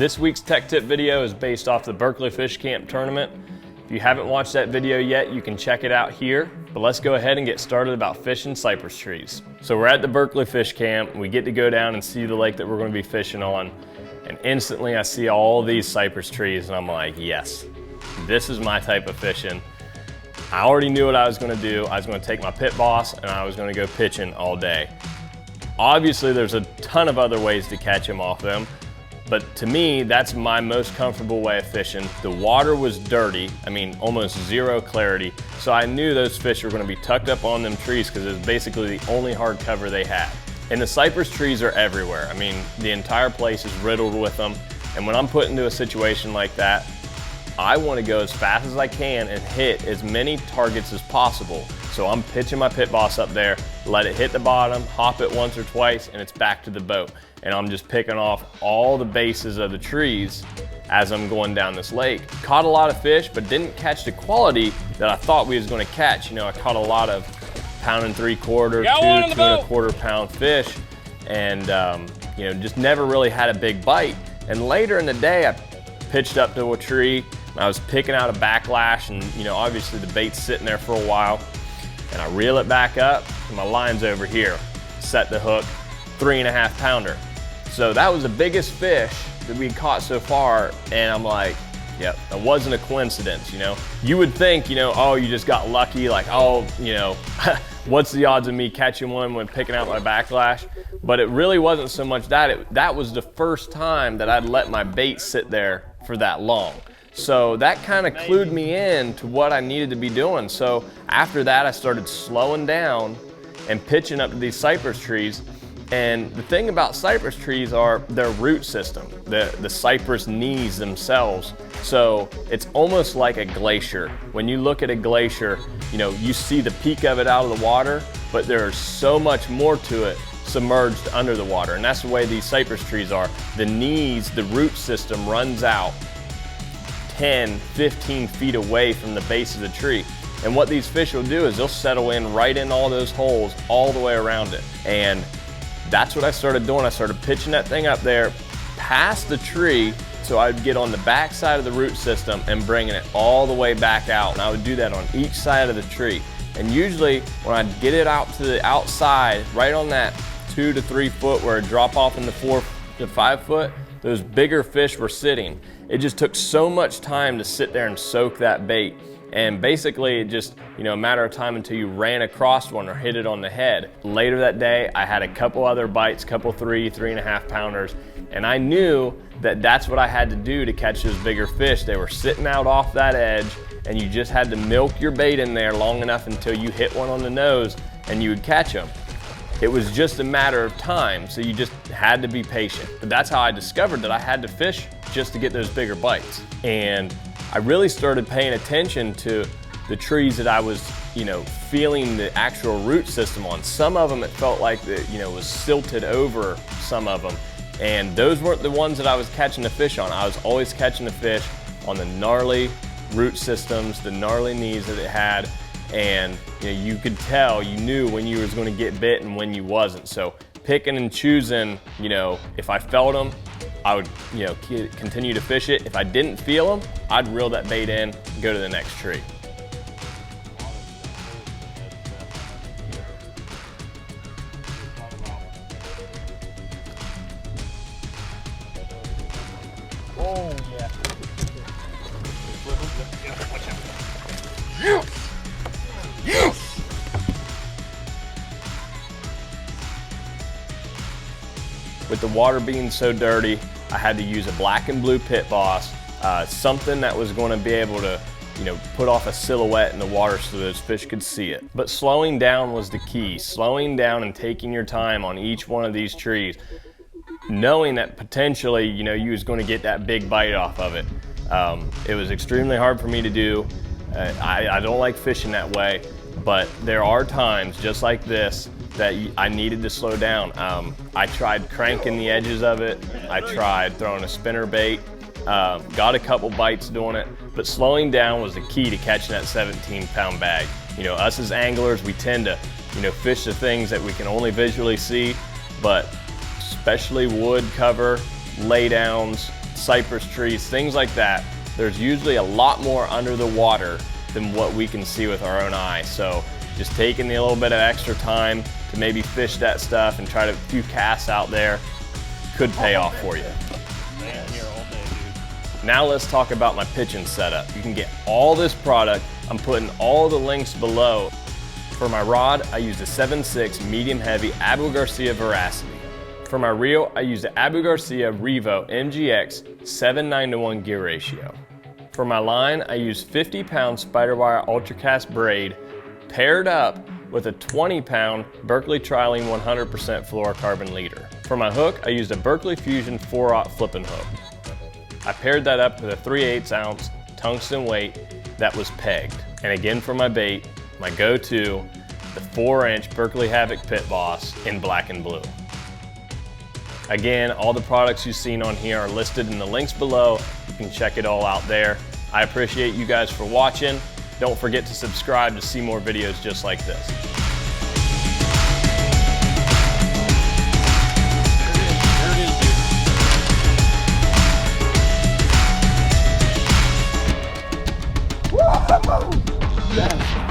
This week's tech tip video is based off the Berkeley Fish Camp tournament. If you haven't watched that video yet, you can check it out here, but let's go ahead and get started about fishing cypress trees. So we're at the Berkeley Fish Camp, we get to go down and see the lake that we're going to be fishing on, and instantly I see all these cypress trees and I'm like, yes, this is my type of fishing. I already knew what I was going to do. I was going to take my pit boss and I was going to go pitching all day. Obviously there's a ton of other ways to catch them off them, but to me, that's my most comfortable way of fishing. The water was dirty, I mean almost zero clarity, so I knew those fish were going to be tucked up on them trees because it was basically the only hard cover they had. And the cypress trees are everywhere. I mean, the entire place is riddled with them, and when I'm put into a situation like that, I want to go as fast as I can and hit as many targets as possible. So I'm pitching my pit boss up there, let it hit the bottom, hop it once or twice, and it's back to the boat. And I'm just picking off all the bases of the trees as I'm going down this lake. Caught a lot of fish, but didn't catch the quality that I thought we was going to catch. You know, I caught a lot of 1 3/4, 2 1/4 pound fish, and you know, just never really had a big bite. And later in the day, I pitched up to a tree, and I was picking out a backlash, and you know, obviously the bait's sitting there for a while, and I reel it back up, and my line's over here, set the hook, 3 1/2 pounder. So that was the biggest fish that we caught so far, and I'm like, yep, that wasn't a coincidence, you know? You would think, you know, oh, you just got lucky, like, oh, you know, what's the odds of me catching one when picking out my backlash? But it really wasn't so much that. That was the first time that I'd let my bait sit there for that long. So that kind of clued me in to what I needed to be doing. So after that, I started slowing down and pitching up to these cypress trees. And the thing about cypress trees are their root system, the cypress knees themselves. So it's almost like a glacier. When you look at a glacier, you know, you see the peak of it out of the water, but there's so much more to it submerged under the water. And that's the way these cypress trees are. The knees, the root system runs out 10, 15 feet away from the base of the tree. And what these fish will do is they'll settle in right in all those holes all the way around it. And that's what I started doing. I started pitching that thing up there past the tree, so I'd get on the back side of the root system and bringing it all the way back out. And I would do that on each side of the tree. And usually when I'd get it out to the outside, right on that 2 to 3 foot where it drop off in the 4 to 5 foot, those bigger fish were sitting. It just took so much time to sit there and soak that bait. And basically it just, you know, a matter of time until you ran across one or hit it on the head. Later that day, I had a couple other bites, couple 3 1/2 pounders, and I knew that that's what I had to do to catch those bigger fish. They were sitting out off that edge, and you just had to milk your bait in there long enough until you hit one on the nose and you would catch them. It was just a matter of time, so you just had to be patient. But that's how I discovered that I had to fish just to get those bigger bites. And I really started paying attention to the trees that I was, you know, feeling the actual root system on. Some of them, it felt like the, you know, was silted over some of them. And those weren't the ones that I was catching the fish on. I was always catching the fish on the gnarly root systems, the gnarly knees that it had. And you know, you could tell, you knew when you was going to get bit and when you wasn't. So picking and choosing, you know, if I felt them, I would, you know, continue to fish it. If I didn't feel them, I'd reel that bait in and go to the next tree. Oh, yeah. With the water being so dirty, I had to use a black and blue pit boss, something that was going to be able to, you know, put off a silhouette in the water so those fish could see it. But slowing down was the key. Slowing down and taking your time on each one of these trees, knowing that potentially, you know, you was going to get that big bite off of it. It was extremely hard for me to do. I don't like fishing that way, but there are times just like this that I needed to slow down. I tried cranking the edges of it. I tried throwing a spinner bait. Got a couple bites doing it, but slowing down was the key to catching that 17-pound bag. You know, us as anglers, we tend to, you know, fish the things that we can only visually see, but especially wood cover, laydowns, cypress trees, things like that, there's usually a lot more under the water than what we can see with our own eye. So just taking a little bit of extra time to maybe fish that stuff and try to few casts out there could pay off for you. Man, here all day, dude. Now let's talk about my pitching setup. You can get all this product. I'm putting all the links below. For my rod, I used a 7.6 medium heavy Abu Garcia Veracity. For my reel, I used the Abu Garcia Revo MGX 7:9:1 gear ratio. For my line, I used 50-pound Spiderwire Ultracast braid paired up with a 20-pound Berkley Trilene 100% fluorocarbon leader. For my hook, I used a Berkley Fusion 4/0 flipping hook. I paired that up with a 3/8 ounce tungsten weight that was pegged. And again for my bait, my go-to, the 4-inch Berkley Havoc Pit Boss in black and blue. Again, all the products you've seen on here are listed in the links below. You can check it all out there. I appreciate you guys for watching. Don't forget to subscribe to see more videos just like this. There it is.